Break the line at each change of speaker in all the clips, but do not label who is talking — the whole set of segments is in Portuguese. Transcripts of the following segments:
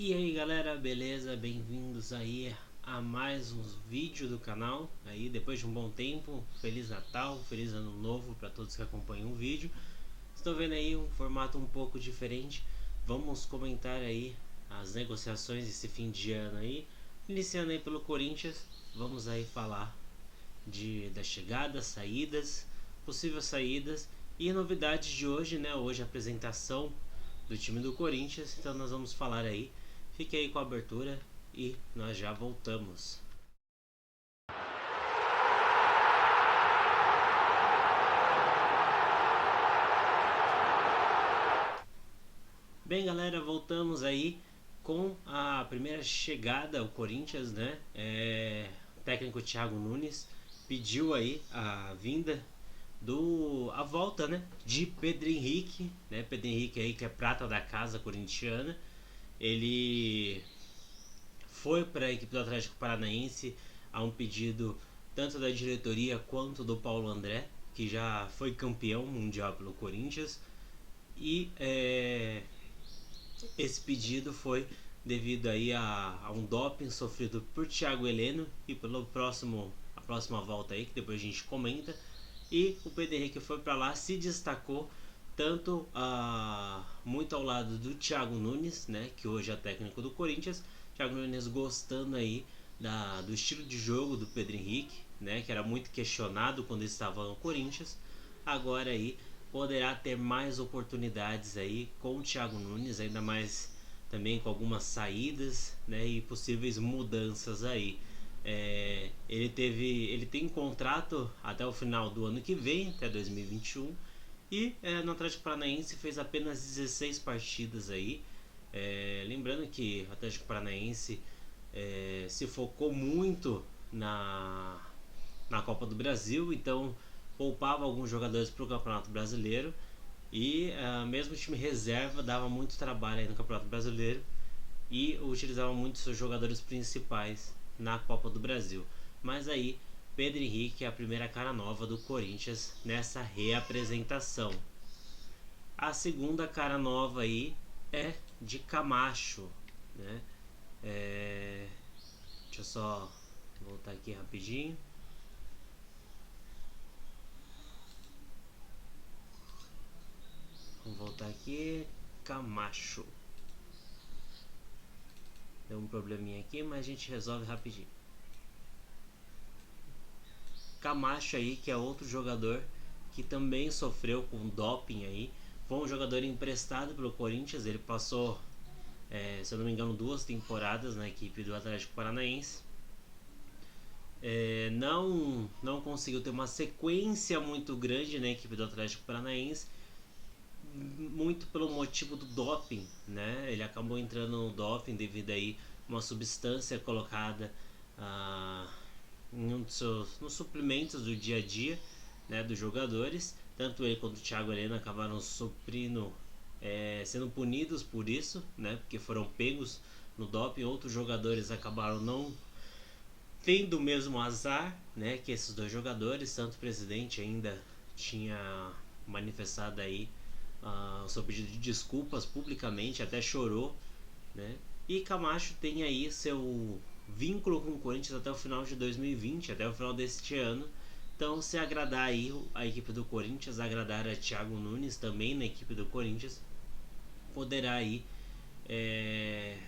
E aí galera, beleza? Bem-vindos aí a mais um vídeo do canal. Aí depois de um bom tempo, Feliz Natal, Feliz Ano Novo para todos que acompanham o vídeo. Estou vendo aí um formato um pouco diferente. Vamos comentar aí as negociações desse fim de ano aí. Iniciando aí pelo Corinthians, vamos aí falar das chegadas, saídas, possíveis saídas e novidades de hoje, né? Hoje a apresentação do time do Corinthians, então nós vamos falar aí. Fique aí com a abertura e nós já voltamos. Bem galera, voltamos aí com a primeira chegada ao Corinthians, né? O técnico Thiago Nunes pediu aí a vinda a volta, né, de Pedro Henrique, né? Pedro Henrique aí que é prata da casa corintiana. Ele foi para a equipe do Atlético Paranaense a um pedido tanto da diretoria quanto do Paulo André, que já foi campeão mundial pelo Corinthians. E esse pedido foi devido aí a um doping sofrido por Thiago Heleno e pelo a próxima volta aí, que depois a gente comenta. E o Pedro Henrique foi para lá, se destacou tanto muito ao lado do Thiago Nunes, né, que hoje é técnico do Corinthians. Thiago Nunes gostando aí do estilo de jogo do Pedro Henrique, né, que era muito questionado quando estava no Corinthians. Agora aí poderá ter mais oportunidades aí com o Thiago Nunes, ainda mais também com algumas saídas, né, e possíveis mudanças aí. Ele tem um contrato até o final do ano que vem, até 2021, e no Atlético Paranaense fez apenas 16 partidas aí. Lembrando que o Atlético Paranaense se focou muito na Copa do Brasil, então poupava alguns jogadores para o Campeonato Brasileiro e mesmo o time reserva dava muito trabalho aí no Campeonato Brasileiro e utilizava muito seus jogadores principais na Copa do Brasil. Mas aí Pedro Henrique é a primeira cara nova do Corinthians nessa reapresentação. A segunda cara nova aí é de Camacho, né? Deixa eu só voltar aqui rapidinho. Vamos voltar aqui. Camacho. Deu um probleminha aqui, mas a gente resolve rapidinho. Camacho aí, que é outro jogador que também sofreu com doping aí. Foi um jogador emprestado pelo Corinthians. Ele passou, se eu não me engano, 2 temporadas na equipe do Atlético Paranaense. Não conseguiu ter uma sequência muito grande na equipe do Atlético Paranaense, muito pelo motivo do doping, né? Ele acabou entrando no doping devido aí uma substância colocada nos suplementos do dia a dia, né, dos jogadores. Tanto ele quanto o Thiago Heleno acabaram sendo punidos por isso, né? Porque foram pegos no doping. Outros jogadores acabaram não tendo o mesmo azar, né, que esses dois jogadores. Tanto o presidente ainda tinha manifestado aí o seu pedido de desculpas publicamente, até chorou, né? E Camacho tem aí seu vínculo com o Corinthians até o final de 2020, até o final deste ano. Então, se agradar aí a equipe do Corinthians, agradar a Thiago Nunes também na equipe do Corinthians, poderá aí ele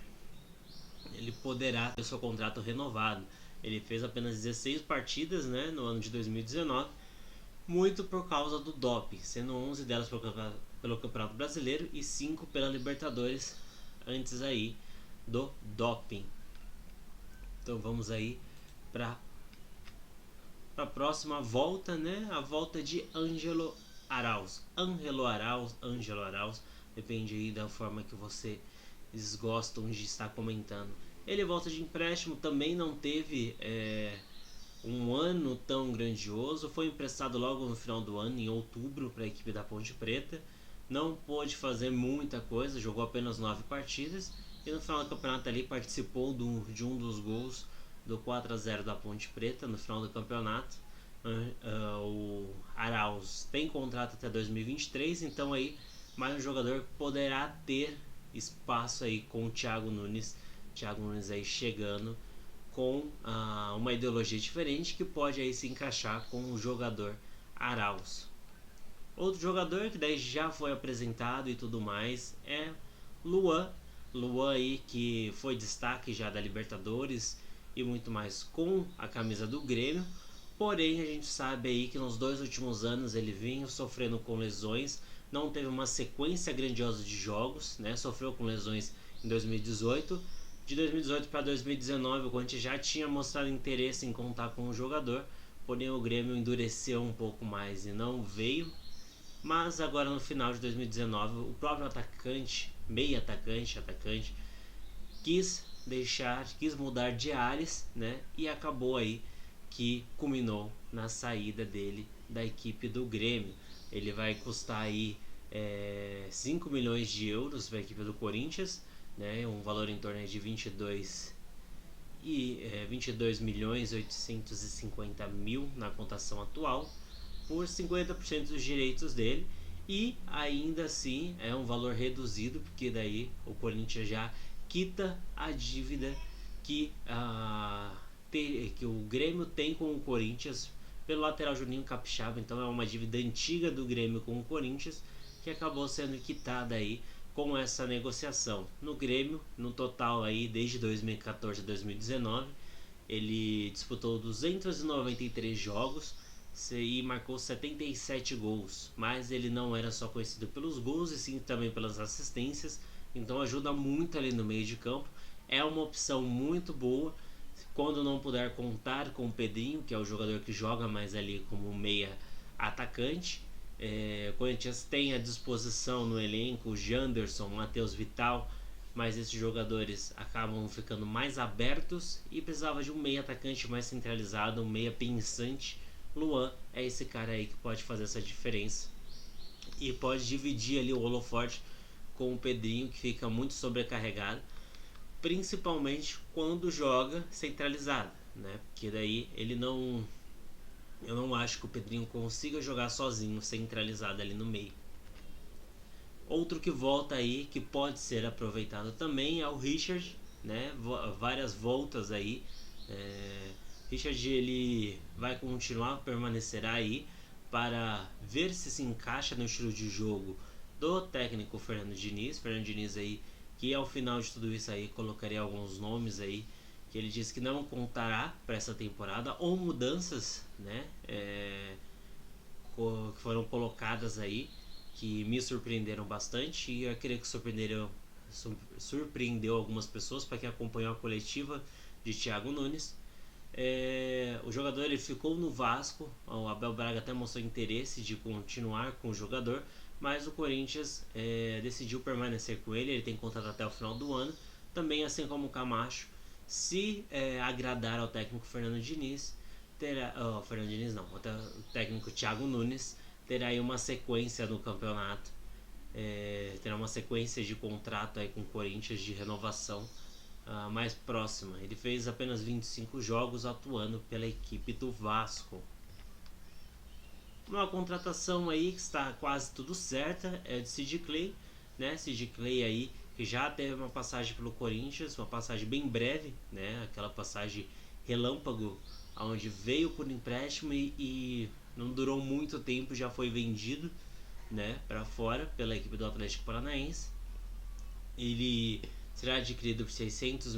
poderá ter seu contrato renovado. Ele fez apenas 16 partidas, né, no ano de 2019, muito por causa do doping, sendo 11 delas pelo Campeonato Brasileiro e 5 pela Libertadores, antes aí do doping. Então vamos aí para a próxima volta, né? A volta de Ângelo Arauz, depende aí da forma que vocês gostam de estar comentando. Ele volta de empréstimo, também não teve um ano tão grandioso. Foi emprestado logo no final do ano, em outubro, para a equipe da Ponte Preta. Não pôde fazer muita coisa, jogou apenas 9 partidas. E no final do campeonato ali participou de um dos gols do 4-0 da Ponte Preta no final do campeonato. O Arauz tem contrato até 2023, então aí mais um jogador que poderá ter espaço aí com o Thiago Nunes. Thiago Nunes aí chegando com uma ideologia diferente que pode aí se encaixar com o jogador Arauz. Outro jogador que daí já foi apresentado e tudo mais é Luan. Luan aí que foi destaque já da Libertadores e muito mais com a camisa do Grêmio. Porém, a gente sabe aí que nos 2 últimos anos ele vinha sofrendo com lesões, não teve uma sequência grandiosa de jogos, né? Sofreu com lesões em 2018. De 2018 para 2019, o Corinthians já tinha mostrado interesse em contar com o jogador, porém o Grêmio endureceu um pouco mais e não veio. Mas agora no final de 2019, o próprio atacante, meio atacante, quis mudar de ares, né? E acabou aí que culminou na saída dele da equipe do Grêmio. Ele vai custar aí 5 milhões de euros para a equipe do Corinthians, né? Um valor em torno de 22 milhões 850 mil na cotação atual, por 50% dos direitos dele, e ainda assim é um valor reduzido, porque daí o Corinthians já quita a dívida que o Grêmio tem com o Corinthians pelo lateral Juninho Capixaba. Então é uma dívida antiga do Grêmio com o Corinthians que acabou sendo quitada aí com essa negociação. No Grêmio, no total aí desde 2014 a 2019, ele disputou 293 jogos e marcou 77 gols, mas ele não era só conhecido pelos gols e sim também pelas assistências, então ajuda muito ali no meio de campo. É uma opção muito boa quando não puder contar com o Pedrinho, que é o jogador que joga mais ali como meia atacante. O Corinthians tem à disposição no elenco o Janderson, Matheus Vital, mas esses jogadores acabam ficando mais abertos e precisava de um meia atacante mais centralizado, um meia pensante. Luan é esse cara aí que pode fazer essa diferença e pode dividir ali o holofote com o Pedrinho, que fica muito sobrecarregado, principalmente quando joga centralizado, né? Porque daí eu não acho que o Pedrinho consiga jogar sozinho centralizado ali no meio. Outro que volta aí, que pode ser aproveitado também, é o Richard, né? Várias voltas aí. Richard ele vai continuar, permanecerá aí para ver se encaixa no estilo de jogo do técnico Fernando Diniz. Fernando Diniz aí, que ao final de tudo isso aí colocaria alguns nomes aí que ele disse que não contará para essa temporada, ou mudanças, né? Que foram colocadas aí que me surpreenderam bastante, e eu creio que surpreendeu algumas pessoas para quem acompanhou a coletiva de Thiago Nunes. O jogador ele ficou no Vasco, o Abel Braga até mostrou interesse de continuar com o jogador, mas o Corinthians decidiu permanecer com ele. Ele tem contrato até o final do ano, também assim como o Camacho. Se agradar ao técnico Fernando Diniz, o técnico Thiago Nunes terá aí uma sequência no campeonato, terá uma sequência de contrato aí com o Corinthians de renovação mais próxima. Ele fez apenas 25 jogos atuando pela equipe do Vasco. Uma contratação aí que está quase tudo certa é de Sid Clay, né? Sid Clay aí que já teve uma passagem pelo Corinthians, uma passagem bem breve, né? Aquela passagem relâmpago, onde veio por empréstimo e não durou muito tempo, já foi vendido, né, para fora pela equipe do Atlético Paranaense. Ele será adquirido por 600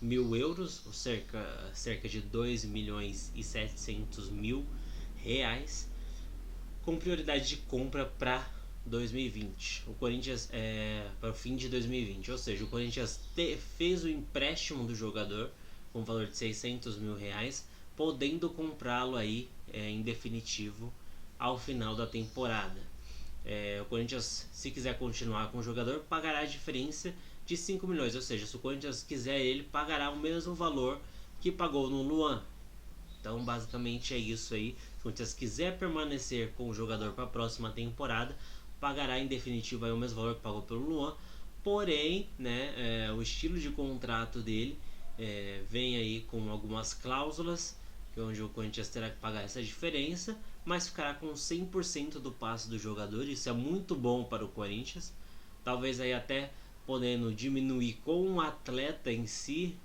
mil euros, ou cerca de 2 milhões e 700 mil reais, com prioridade de compra para 2020. O Corinthians para o fim de 2020, ou seja, o Corinthians fez o empréstimo do jogador com valor de 600 mil reais, podendo comprá-lo aí em definitivo ao final da temporada. O Corinthians, se quiser continuar com o jogador, pagará a diferença de 5 milhões, ou seja, se o Corinthians quiser ele, pagará o mesmo valor que pagou no Luan. Então basicamente é isso aí. Se o Corinthians quiser permanecer com o jogador para a próxima temporada, pagará em definitivo aí o mesmo valor que pagou pelo Luan. Porém, né, o estilo de contrato dele vem aí com algumas cláusulas, onde o Corinthians terá que pagar essa diferença, mas ficará com 100% do passe do jogador. Isso é muito bom para o Corinthians, talvez aí até podendo diminuir com o atleta em si,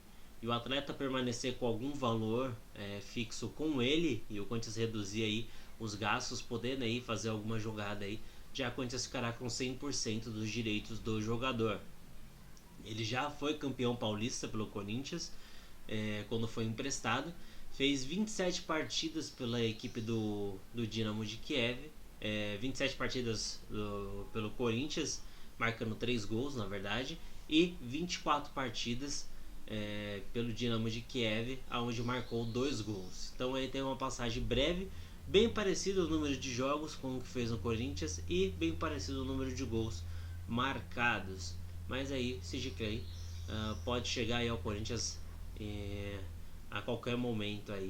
e o atleta permanecer com algum valor fixo com ele, e o Corinthians reduzir aí os gastos, podendo aí fazer alguma jogada aí, já o Corinthians ficará com 100% dos direitos do jogador. Ele já foi campeão paulista pelo Corinthians, quando foi emprestado, fez 27 partidas pela equipe do Dinamo de Kiev, 27 partidas pelo Corinthians, marcando 3 gols na verdade, e 24 partidas pelo Dinamo de Kiev, onde marcou 2 gols. Então ele tem uma passagem breve, bem parecido o número de jogos com o que fez no Corinthians e bem parecido o número de gols marcados. Mas aí Sid Clay pode chegar aí ao Corinthians a qualquer momento aí,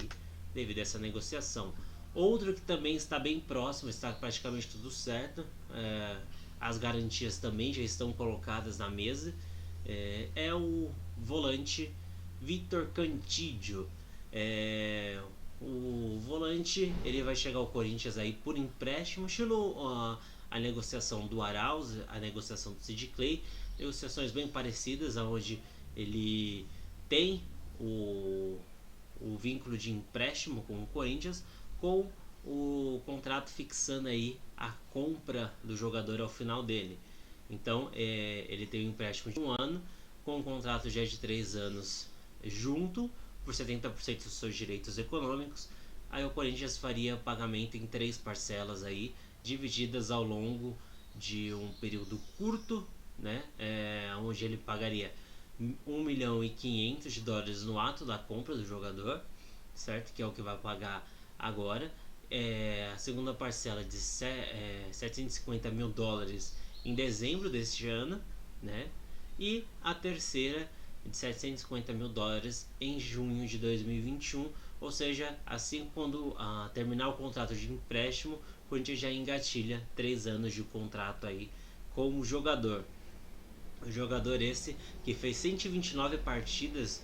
devido a essa negociação. Outro que também está bem próximo, está praticamente tudo certo, as garantias também já estão colocadas na mesa, é o volante Vitor Cantídio. O volante ele vai chegar ao Corinthians aí por empréstimo, estilo a negociação do Arauz, a negociação do Sid Clay, negociações bem parecidas, onde ele tem o vínculo de empréstimo com o Corinthians, com o contrato fixando aí a compra do jogador ao final dele. Então ele tem um empréstimo de 1 ano, com um contrato já de 3 anos junto, por 70% dos seus direitos econômicos. Aí o Corinthians faria pagamento em 3 parcelas aí, divididas ao longo de um período curto, né? Onde ele pagaria $1.500.000 no ato da compra do jogador, certo? Que é o que vai pagar agora. A segunda parcela de $750.000 em dezembro deste ano, né? E a terceira de $750.000 em junho de 2021, ou seja, assim quando terminar o contrato de empréstimo, o Corinthians já engatilha 3 anos de contrato aí com o jogador. O jogador esse que fez 129 partidas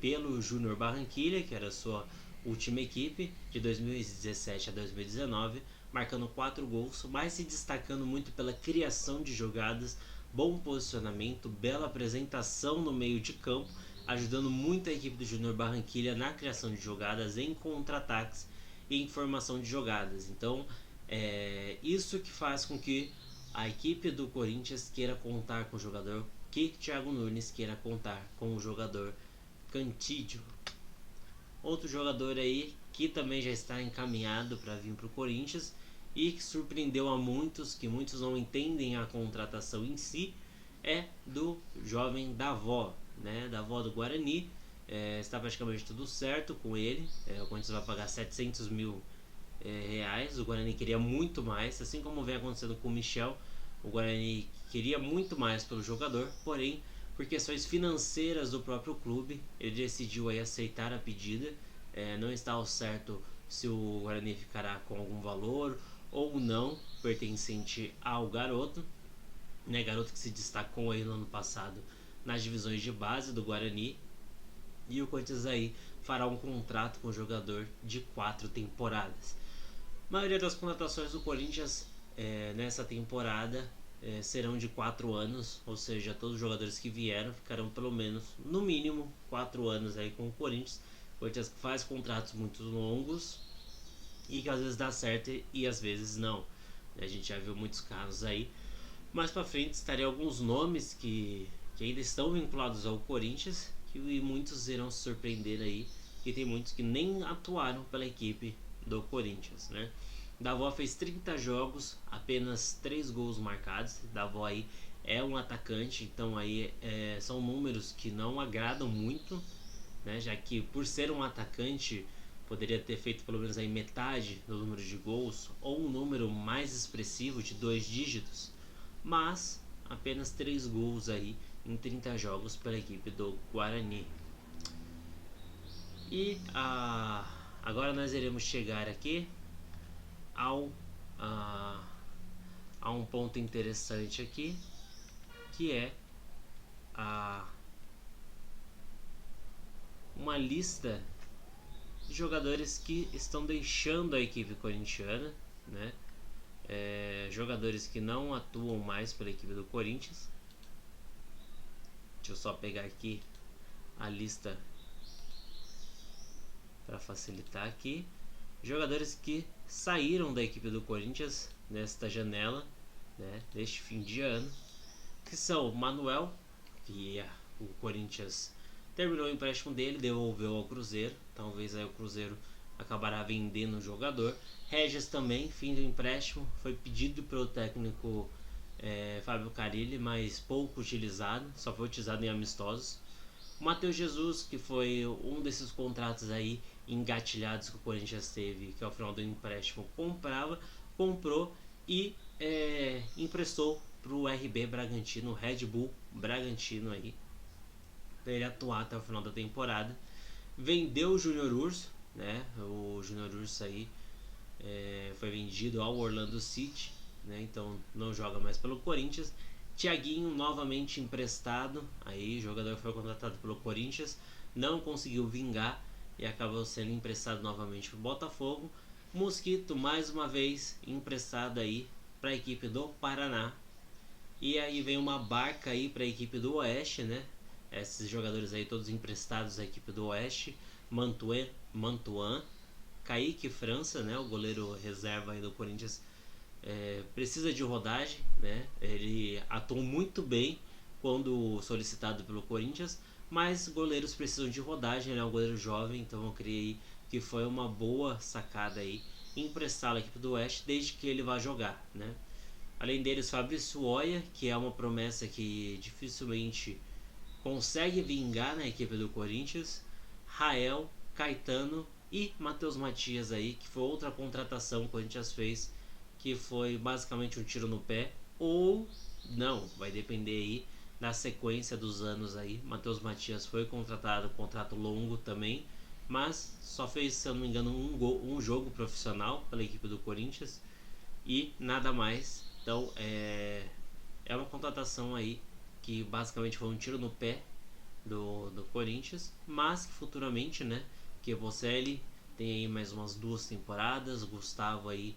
pelo Júnior Barranquilla, que era a sua última equipe, de 2017 a 2019, marcando 4 gols, mas se destacando muito pela criação de jogadas, bom posicionamento, bela apresentação no meio de campo, ajudando muito a equipe do Júnior Barranquilla na criação de jogadas, em contra-ataques e em formação de jogadas. Então, isso que faz com que a equipe do Corinthians queira contar com o jogador, que Thiago Nunes queira contar com o jogador Cantídio. Outro jogador aí que também já está encaminhado para vir para o Corinthians e que surpreendeu a muitos, que muitos não entendem a contratação em si, é do jovem Davó, né? Davó do Guarani. Está praticamente tudo certo com ele. O Corinthians vai pagar R$700.000. O Guarani queria muito mais, assim como vem acontecendo com o Michel. O Guarani queria muito mais pelo jogador, porém, por questões financeiras do próprio clube, ele decidiu aí aceitar a pedida. Não está ao certo se o Guarani ficará com algum valor ou não pertencente ao garoto, né? Garoto que se destacou aí no ano passado nas divisões de base do Guarani. E o Corinthians aí fará um contrato com o jogador de 4 temporadas. A maioria das contratações do Corinthians nessa temporada serão de 4 anos, ou seja, todos os jogadores que vieram ficarão pelo menos, no mínimo, 4 anos aí com o Corinthians. O Corinthians faz contratos muito longos e que às vezes dá certo e às vezes não. A gente já viu muitos casos aí. Mais pra frente estarem alguns nomes que ainda estão vinculados ao Corinthians, e muitos irão se surpreender aí, e tem muitos que nem atuaram pela equipe do Corinthians, né? Davó fez 30 jogos, apenas 3 gols marcados. Davó aí é um atacante, então aí são números que não agradam muito, né? Já que por ser um atacante poderia ter feito pelo menos aí metade do número de gols, ou um número mais expressivo de 2 dígitos, mas apenas 3 gols aí em 30 jogos pela equipe do Guarani. E agora nós iremos chegar aqui a um ponto interessante aqui, que é uma lista de jogadores que estão deixando a equipe corintiana, né? jogadores que não atuam mais pela equipe do Corinthians. Deixa eu só pegar aqui a lista para facilitar aqui. Jogadores que saíram da equipe do Corinthians nesta janela, né, neste fim de ano, que são Manuel, que o Corinthians terminou o empréstimo dele, devolveu ao Cruzeiro, talvez aí o Cruzeiro acabará vendendo o jogador. Regis também, fim do empréstimo, foi pedido pelo técnico Fábio Carille, mas pouco utilizado, só foi utilizado em amistosos. O Matheus Jesus, que foi um desses contratos aí engatilhados que o Corinthians teve, que ao final do empréstimo comprou e emprestou para o RB Bragantino, Red Bull Bragantino aí, para ele atuar até o final da temporada. Vendeu o Júnior Urso, né? O Júnior Urso aí foi vendido ao Orlando City, né? Então não joga mais pelo Corinthians. Thiaguinho novamente emprestado, aí o jogador foi contratado pelo Corinthians, não conseguiu vingar e acabou sendo emprestado novamente para o Botafogo. Mosquito mais uma vez emprestado aí para a equipe do Paraná. E aí vem uma barca aí para a equipe do Oeste, né? Esses jogadores aí todos emprestados à equipe do Oeste. Mantuan, Kaique França, né? O goleiro reserva aí do Corinthians, precisa de rodagem, né? Ele atuou muito bem quando solicitado pelo Corinthians, mas goleiros precisam de rodagem, ele é um goleiro jovem, então eu creio que foi uma boa sacada aí emprestá-lo à equipe do Oeste, desde que ele vá jogar, né? Além deles, Fabrício Oia, que é uma promessa que dificilmente consegue vingar na equipe do Corinthians, Rael, Caetano e Matheus Matias aí, que foi outra contratação que o Corinthians fez, que foi basicamente um tiro no pé, ou não, vai depender aí da sequência dos anos aí. Matheus Matias foi contratado, contrato longo também, mas só fez, se eu não me engano, um jogo profissional pela equipe do Corinthians e nada mais. Então é uma contratação aí que basicamente foi um tiro no pé do Corinthians, mas que futuramente, né, que Bocelli tem aí mais umas 2 temporadas, Gustavo aí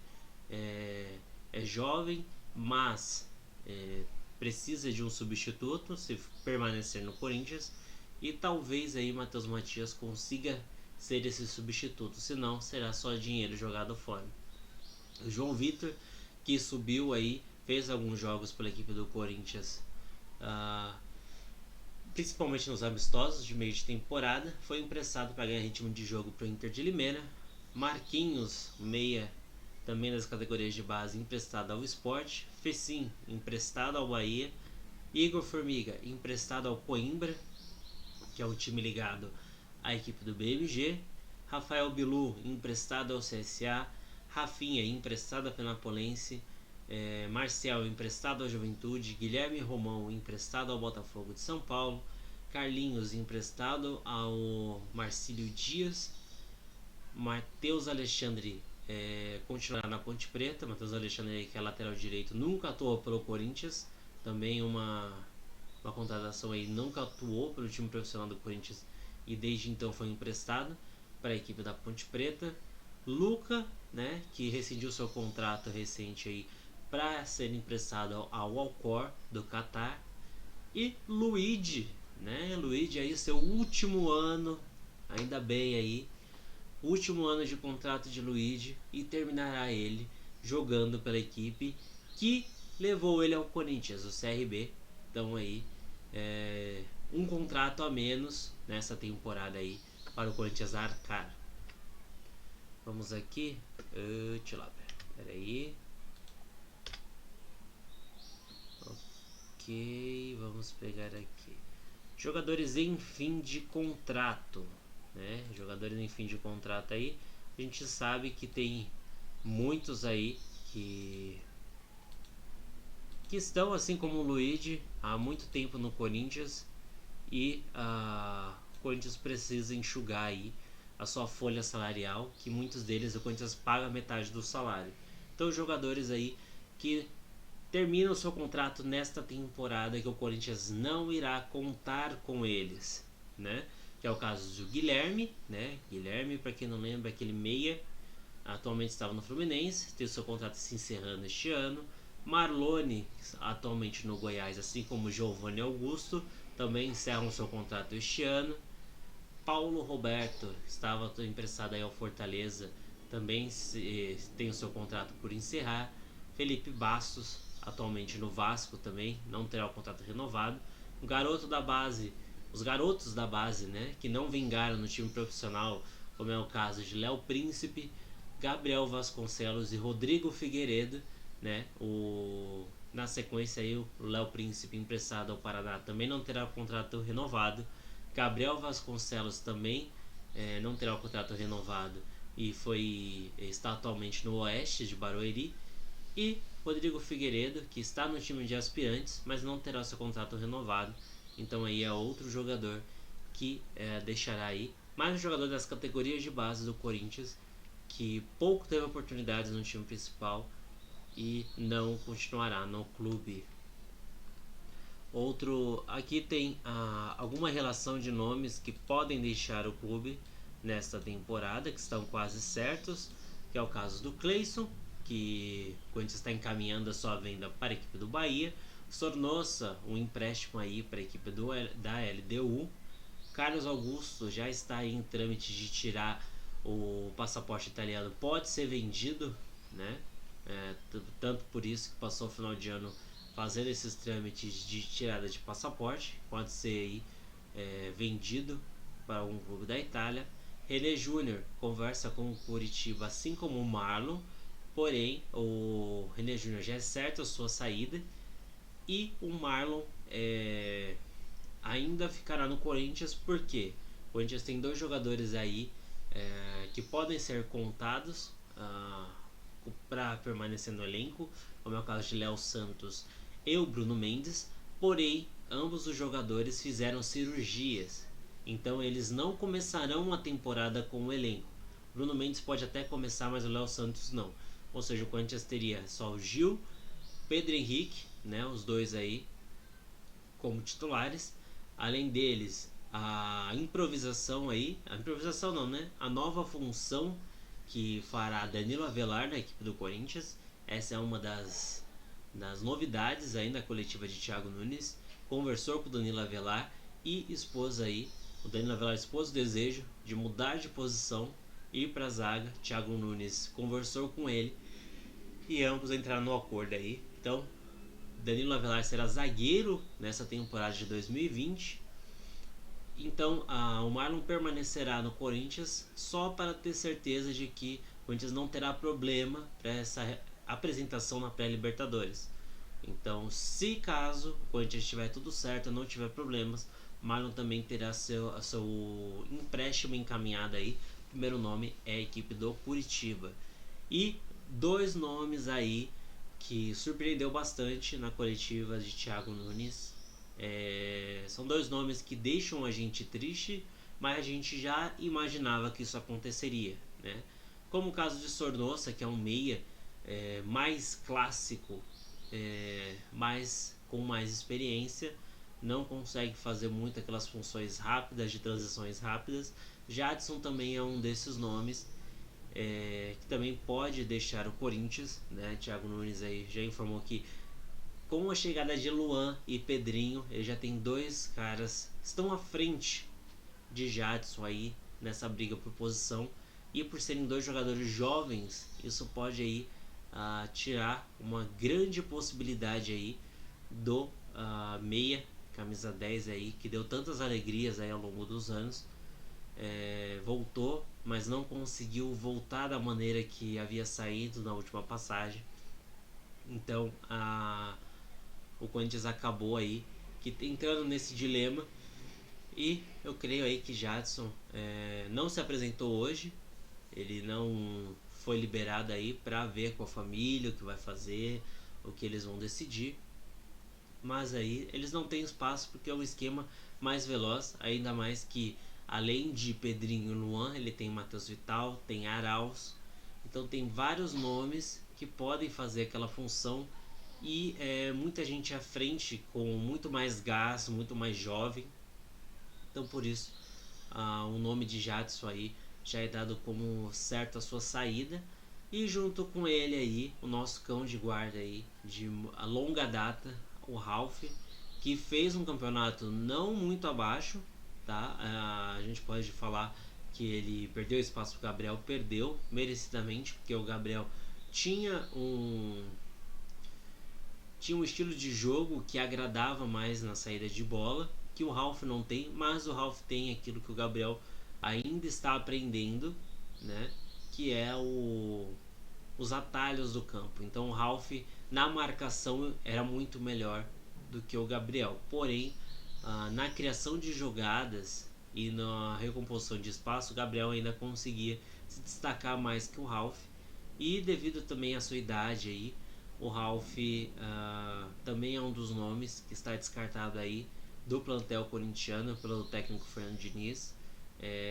é jovem, mas precisa de um substituto se permanecer no Corinthians, e talvez aí Matheus Matias consiga ser esse substituto, senão será só dinheiro jogado fora. O João Vitor, que subiu aí, fez alguns jogos pela equipe do Corinthians, principalmente nos amistosos de meio de temporada, foi emprestado para ganhar ritmo de jogo para o Inter de Limeira. Marquinhos, meia, também das categorias de base, emprestado ao Sport. Fecim, emprestado ao Bahia. Igor Formiga, emprestado ao Coimbra, que é o time ligado à equipe do BMG. Rafael Bilu, emprestado ao CSA. Rafinha, emprestado à Penapolense. Marcial, emprestado ao Juventude. Guilherme Romão, emprestado ao Botafogo de São Paulo. Carlinhos, emprestado ao Marcílio Dias. Matheus Alexandre continuará na Ponte Preta. Matheus Alexandre, que é lateral direito, nunca atuou pelo Corinthians, também uma contratação aí, nunca atuou pelo time profissional do Corinthians e desde então foi emprestado para a equipe da Ponte Preta. Luca, né, que rescindiu seu contrato recente aí para ser emprestado ao Al-Khor do Catar. E Luigi, né, Luigi aí seu último ano, ainda bem aí, último ano de contrato de Luigi, e terminará ele jogando pela equipe que levou ele ao Corinthians, o CRB. Então aí um contrato a menos nessa temporada aí para o Corinthians arcar. Vamos aqui, peraí. Ok, vamos pegar aqui jogadores em fim de contrato, né? Jogadores em fim de contrato aí, a gente sabe que tem muitos aí que estão, assim como o Luigi, há muito tempo no Corinthians, e o Corinthians precisa enxugar aí a sua folha salarial, que muitos deles o Corinthians paga metade do salário. Então jogadores aí que terminam o seu contrato nesta temporada, que o Corinthians não irá contar com eles, né? Que é o caso do Guilherme, né? Guilherme, para quem não lembra, aquele meia atualmente estava no Fluminense, tem o seu contrato se encerrando este ano. Marlone, atualmente no Goiás, assim como Giovanni Augusto, também encerram seu contrato este ano. Paulo Roberto estava emprestado aí ao Fortaleza, também tem o seu contrato por encerrar. Felipe Bastos, atualmente no Vasco, também não terá o contrato renovado. O garoto da base, os garotos da base, né, que não vingaram no time profissional, como é o caso de Léo Príncipe, Gabriel Vasconcelos e Rodrigo Figueiredo, né? Na sequência aí o Léo Príncipe, emprestado ao Paraná, também não terá o contrato renovado. Gabriel Vasconcelos também não terá o contrato renovado e está atualmente no Oeste de Barueri. E Rodrigo Figueiredo, que está no time de aspirantes, mas não terá seu contrato renovado. Então aí é outro jogador que deixará aí. Mais um jogador das categorias de base do Corinthians, que pouco teve oportunidades no time principal e não continuará no clube. Outro, aqui tem alguma relação de nomes que podem deixar o clube nesta temporada, que estão quase certos, que é o caso do Cleison, que o Corinthians está encaminhando a sua venda para a equipe do Bahia. Sornosa, um empréstimo aí para a equipe da LDU. Carlos Augusto já está aí em trâmite de tirar o passaporte italiano, pode ser vendido, né? Tanto por isso que passou o final de ano fazendo esses trâmites de tirada de passaporte, pode ser aí vendido para um clube da Itália. René Júnior conversa com o Curitiba, assim como o Marlon, porém o René Júnior já é certo a sua saída e o Marlon ainda ficará no Corinthians, porque o Corinthians tem dois jogadores aí que podem ser contados para permanecer no elenco, como é o caso de Léo Santos e o Bruno Mendes, porém ambos os jogadores fizeram cirurgias, então eles não começarão a temporada com o elenco. Bruno Mendes pode até começar, mas o Léo Santos não. Ou seja, o Corinthians teria só o Gil, Pedro Henrique, né, os dois aí como titulares. Além deles, a improvisação aí, a improvisação não, né? A nova função que fará Danilo Avelar na equipe do Corinthians. Essa é uma das novidades aí na coletiva de Thiago Nunes. Conversou com o Danilo Avelar e expôs aí, o Danilo Avelar expôs o desejo de mudar de posição, ir para a zaga. Thiago Nunes conversou com ele e ambos entraram no acordo aí. Então, Danilo Avelar será zagueiro nessa temporada de 2020. Então o Marlon permanecerá no Corinthians só para ter certeza de que o Corinthians não terá problema para essa apresentação na pré-Libertadores. Então, se caso o Corinthians estiver tudo certo, não tiver problemas, Marlon também terá seu empréstimo encaminhado aí. O primeiro nome é a equipe do Curitiba. E dois nomes aí que surpreendeu bastante na coletiva de Thiago Nunes. São dois nomes que deixam a gente triste, mas a gente já imaginava que isso aconteceria, né? Como o caso de Sornosa, que é um meia mais clássico, com mais experiência, não consegue fazer muito aquelas funções rápidas, de transições rápidas. Jadson também é um desses nomes que também pode deixar o Corinthians, né? Thiago Nunes aí já informou que com a chegada de Luan e Pedrinho, ele já tem dois caras que estão à frente de Jadson aí nessa briga por posição, e por serem dois jogadores jovens, isso pode aí tirar uma grande possibilidade aí do meia, camisa 10 aí, que deu tantas alegrias aí ao longo dos anos. Voltou, mas não conseguiu voltar da maneira que havia saído na última passagem. Então o Corinthians acabou aí entrando nesse dilema, e eu creio aí que Jadson não se apresentou hoje, ele não foi liberado aí para ver com a família o que vai fazer, o que eles vão decidir, mas aí eles não têm espaço porque é um esquema mais veloz, ainda mais que além de Pedrinho e Luan, ele tem Matheus Vital, tem Arauz, então tem vários nomes que podem fazer aquela função, e muita gente à frente com muito mais gás, muito mais jovem. Então por isso o nome de Jadson aí já é dado como certo a sua saída. E junto com ele aí, o nosso cão de guarda aí, de longa data, o Ralf, que fez um campeonato não muito abaixo, tá? A gente pode falar que ele perdeu espaço para o Gabriel, perdeu merecidamente, porque o Gabriel tinha um estilo de jogo que agradava mais na saída de bola, que o Ralf não tem, mas o Ralf tem aquilo que o Gabriel ainda está aprendendo, né? Que é os atalhos do campo. Então o Ralf na marcação era muito melhor do que o Gabriel. Porém, na criação de jogadas e na recomposição de espaço, o Gabriel ainda conseguia se destacar mais que o Ralf. E devido também à sua idade aí, o Ralf também é um dos nomes que está descartado aí do plantel corintiano pelo técnico Fernando Diniz.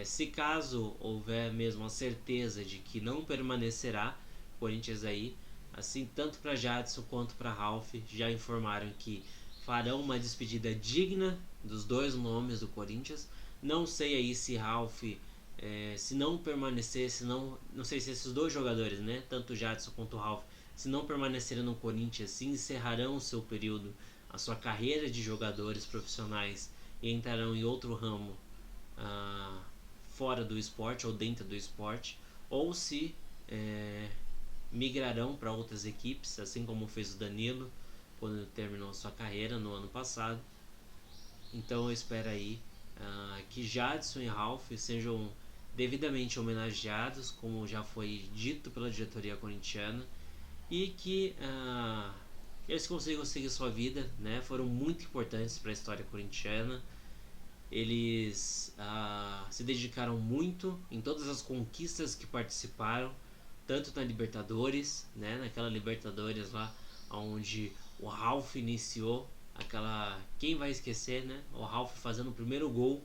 Se caso houver mesmo a certeza de que não permanecerá, Corinthians aí, assim, tanto para Jadson quanto para Ralf já informaram que farão uma despedida digna dos dois nomes do Corinthians. Não sei aí se Ralf, se não permanecer, se não sei se esses dois jogadores, né, tanto o Jadson quanto o Ralf, se não permanecerem no Corinthians, se encerrarão o seu período, a sua carreira de jogadores profissionais e entrarão em outro ramo fora do esporte ou dentro do esporte, ou se migrarão para outras equipes, assim como fez o Danilo quando terminou sua carreira no ano passado. Então eu espero aí que Jadson e Ralf sejam devidamente homenageados, como já foi dito pela diretoria corintiana, e que eles consigam seguir sua vida, né? Foram muito importantes para a história corintiana. Eles se dedicaram muito em todas as conquistas que participaram, tanto na Libertadores, né? Naquela Libertadores lá onde o Ralf iniciou aquela, quem vai esquecer, né? O Ralf fazendo o primeiro gol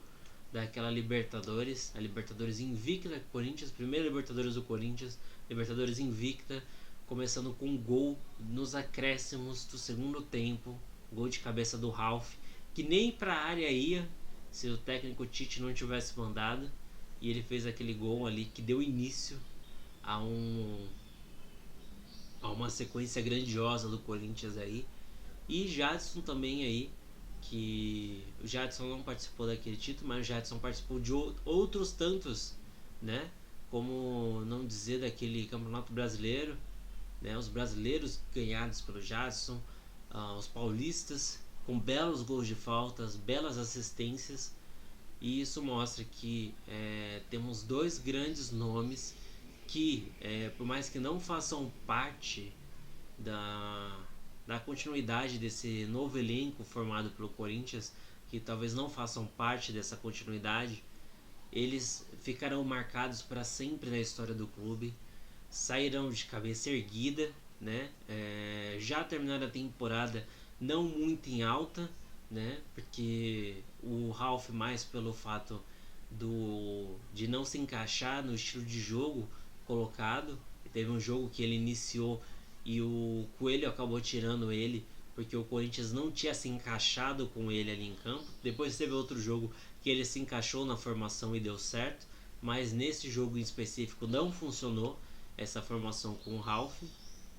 daquela Libertadores, a Libertadores invicta, Corinthians, primeira Libertadores do Corinthians, Libertadores invicta, começando com um gol nos acréscimos do segundo tempo, gol de cabeça do Ralf, que nem para a área ia se o técnico Tite não tivesse mandado, e ele fez aquele gol ali que deu início a uma sequência grandiosa do Corinthians aí. E Jadson também aí, que o Jadson não participou daquele título, mas o Jadson participou de outros tantos, né? Como não dizer daquele Campeonato Brasileiro, né? Os brasileiros ganhados pelo Jadson, os paulistas com belos gols de faltas, belas assistências, e isso mostra que temos dois grandes nomes que, por mais que não façam parte da continuidade desse novo elenco formado pelo Corinthians, que talvez não façam parte dessa continuidade, eles ficarão marcados para sempre na história do clube, sairão de cabeça erguida, né? Já terminaram a temporada não muito em alta, né? Porque o Ralf, mais pelo fato de não se encaixar no estilo de jogo colocado, teve um jogo que ele iniciou e o Coelho acabou tirando ele porque o Corinthians não tinha se encaixado com ele ali em campo. Depois teve outro jogo que ele se encaixou na formação e deu certo, mas nesse jogo em específico não funcionou essa formação com o Ralf.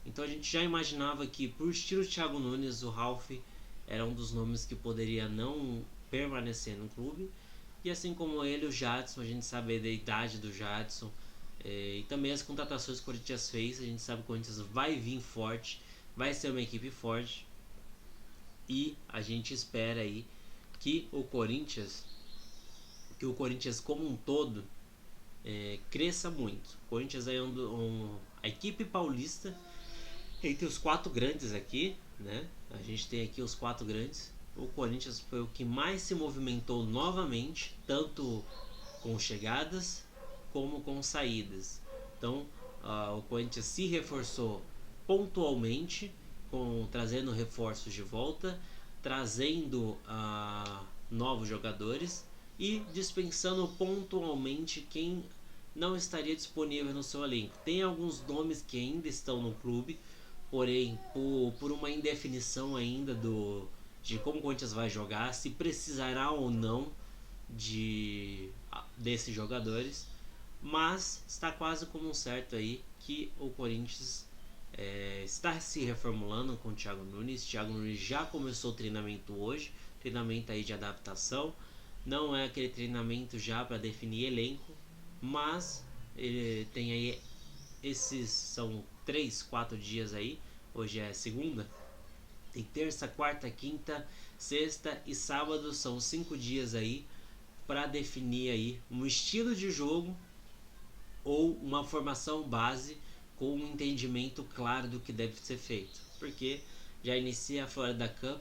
Então a gente já imaginava que, por estilo Thiago Nunes, o Ralf era um dos nomes que poderia não permanecer no clube. E assim como ele, o Jadson, a gente sabe da idade do Jadson, e também as contratações que o Corinthians fez. A gente sabe que o Corinthians vai vir forte, vai ser uma equipe forte, e a gente espera aí que o Corinthians como um todo cresça muito. O Corinthians é a equipe paulista entre os quatro grandes aqui, né? A gente tem aqui os quatro grandes. O Corinthians foi o que mais se movimentou novamente, tanto com chegadas como com saídas. Então, o Corinthians se reforçou pontualmente, trazendo reforços de volta, trazendo novos jogadores e dispensando pontualmente quem não estaria disponível no seu elenco. Tem alguns nomes que ainda estão no clube, porém por uma indefinição ainda de como o Corinthians vai jogar, se precisará ou não desses jogadores. mas está quase como um certo aí que o Corinthians está se reformulando com o Thiago Nunes. Thiago Nunes já começou o treinamento hoje, treinamento aí de adaptação. Não é aquele treinamento já para definir elenco, mas ele tem aí esses são 3, 4 dias aí. Hoje é segunda, tem terça, quarta, quinta, sexta e sábado, são 5 dias aí para definir aí um estilo de jogo ou uma formação base com um entendimento claro do que deve ser feito, porque já inicia a Florida Cup,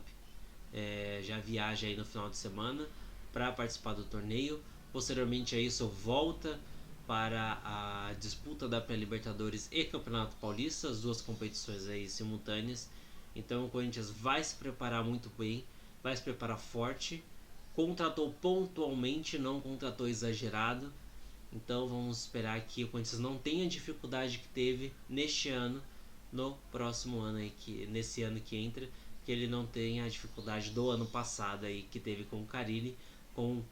já viaja aí no final de semana para participar do torneio. Posteriormente a isso volta para a disputa da pré-Libertadores e Campeonato Paulista, as duas competições aí simultâneas. Então o Corinthians vai se preparar muito bem, vai se preparar forte. Contratou pontualmente, não contratou exagerado. Então vamos esperar que o Corinthians não tenha a dificuldade que teve neste ano, no próximo ano aí, nesse ano que entra, que ele não tenha a dificuldade do ano passado aí que teve com o Carille, com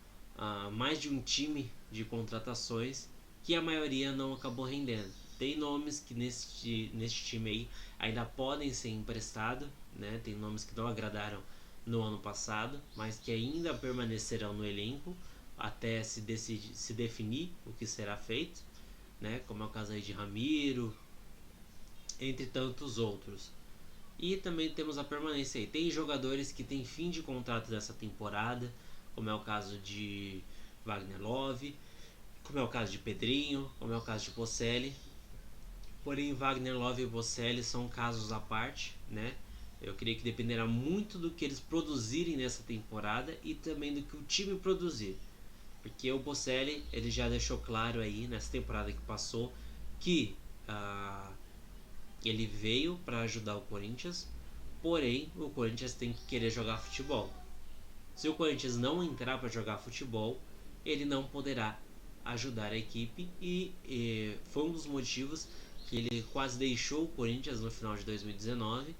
mais de um time de contratações que a maioria não acabou rendendo. Tem nomes que neste time aí ainda podem ser emprestados, né? Tem nomes que não agradaram no ano passado, mas que ainda permanecerão no elenco até se definir o que será feito, né? Como é o caso aí de Ramiro, entre tantos outros. E também temos a permanência aí. Tem jogadores que têm fim de contrato dessa temporada, como é o caso de Wagner Love, como é o caso de Pedrinho, como é o caso de Bocelli. Porém, Wagner Love e Bocelli são casos à parte, né? Eu creio que dependerá muito do que eles produzirem nessa temporada e também do que o time produzir. Porque o Bocelli, ele já deixou claro aí nessa temporada que passou que ele veio para ajudar o Corinthians, porém o Corinthians tem que querer jogar futebol. Se o Corinthians não entrar para jogar futebol, ele não poderá ajudar a equipe e foi um dos motivos que ele quase deixou o Corinthians no final de 2019,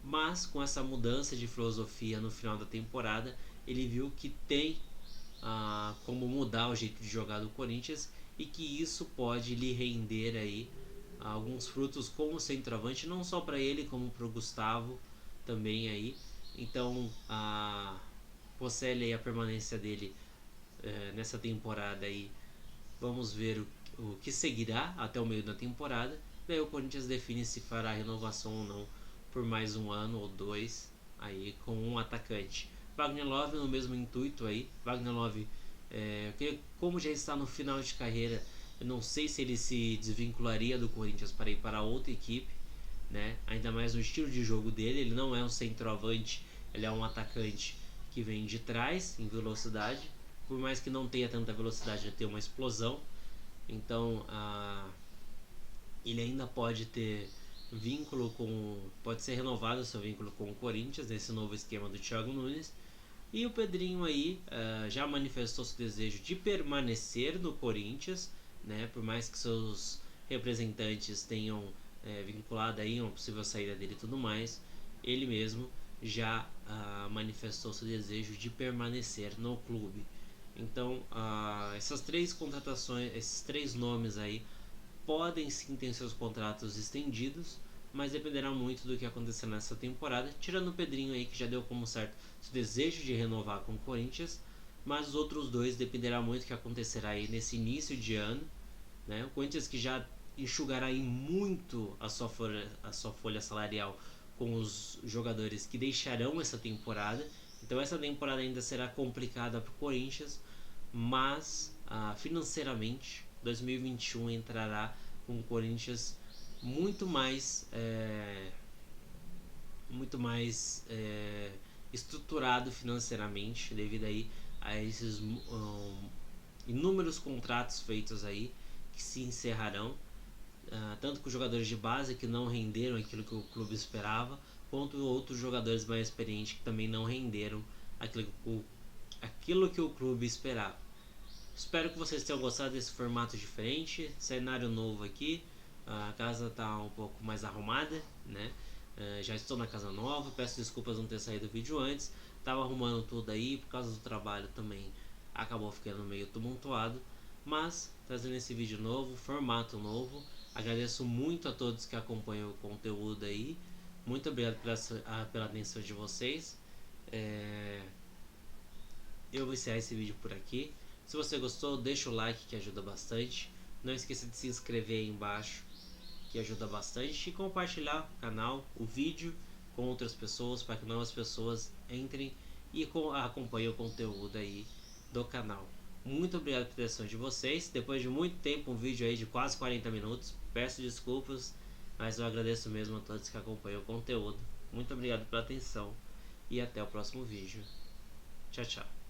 mas com essa mudança de filosofia no final da temporada, ele viu que tem como mudar o jeito de jogar do Corinthians e que isso pode lhe render aí alguns frutos como centroavante, não só para ele como para o Gustavo também aí. Então a Bocelli e a permanência dele nessa temporada aí, vamos ver o que seguirá até o meio da temporada. Daí o Corinthians define se fará renovação ou não por mais um ano ou dois aí com um atacante. Wagner Love no mesmo intuito aí. Wagner Love, como já está no final de carreira, eu não sei se ele se desvincularia do Corinthians para ir para outra equipe, né? Ainda mais no estilo de jogo dele. Ele não é um centroavante, ele é um atacante que vem de trás em velocidade. Por mais que não tenha tanta velocidade, ele tem uma explosão. Então ele ainda pode ter vínculo pode ser renovado o seu vínculo com o Corinthians nesse novo esquema do Thiago Nunes. E o Pedrinho aí já manifestou seu desejo de permanecer no Corinthians, né? Por mais que seus representantes tenham vinculado aí uma possível saída dele e tudo mais, ele mesmo já manifestou seu desejo de permanecer no clube. Então essas três contratações, esses três nomes aí podem sim ter seus contratos estendidos, mas dependerá muito do que acontecer nessa temporada, tirando o Pedrinho aí que já deu como certo seu desejo de renovar com o Corinthians, mas os outros dois dependerá muito do que acontecerá aí nesse início de ano, né? O Corinthians que já enxugará aí muito a sua folha salarial com os jogadores que deixarão essa temporada. Então essa temporada ainda será complicada para o Corinthians, mas financeiramente 2021 entrará com o Corinthians muito mais estruturado financeiramente devido aí a esses inúmeros contratos feitos aí que se encerrarão, tanto com jogadores de base que não renderam aquilo que o clube esperava, quanto outros jogadores mais experientes que também não renderam aquilo que o clube esperava. Espero que vocês tenham gostado desse formato diferente, cenário novo aqui. A casa está um pouco mais arrumada, né? Já estou na casa nova, peço desculpas não ter saído o vídeo antes. Estava arrumando tudo aí, por causa do trabalho também acabou ficando meio tumultuado. mas trazendo esse vídeo novo, formato novo. Agradeço muito a todos que acompanham o conteúdo aí. Muito obrigado pela atenção de vocês. Eu vou encerrar esse vídeo por aqui. Se você gostou, deixa o like que ajuda bastante. Não esqueça de se inscrever aí embaixo, que ajuda bastante. E compartilhar o canal, o vídeo com outras pessoas, para que novas pessoas entrem e acompanhem o conteúdo aí do canal. Muito obrigado pela atenção de vocês. Depois de muito tempo, um vídeo aí de quase 40 minutos. Peço desculpas, mas eu agradeço mesmo a todos que acompanham o conteúdo. Muito obrigado pela atenção e até o próximo vídeo. Tchau, tchau.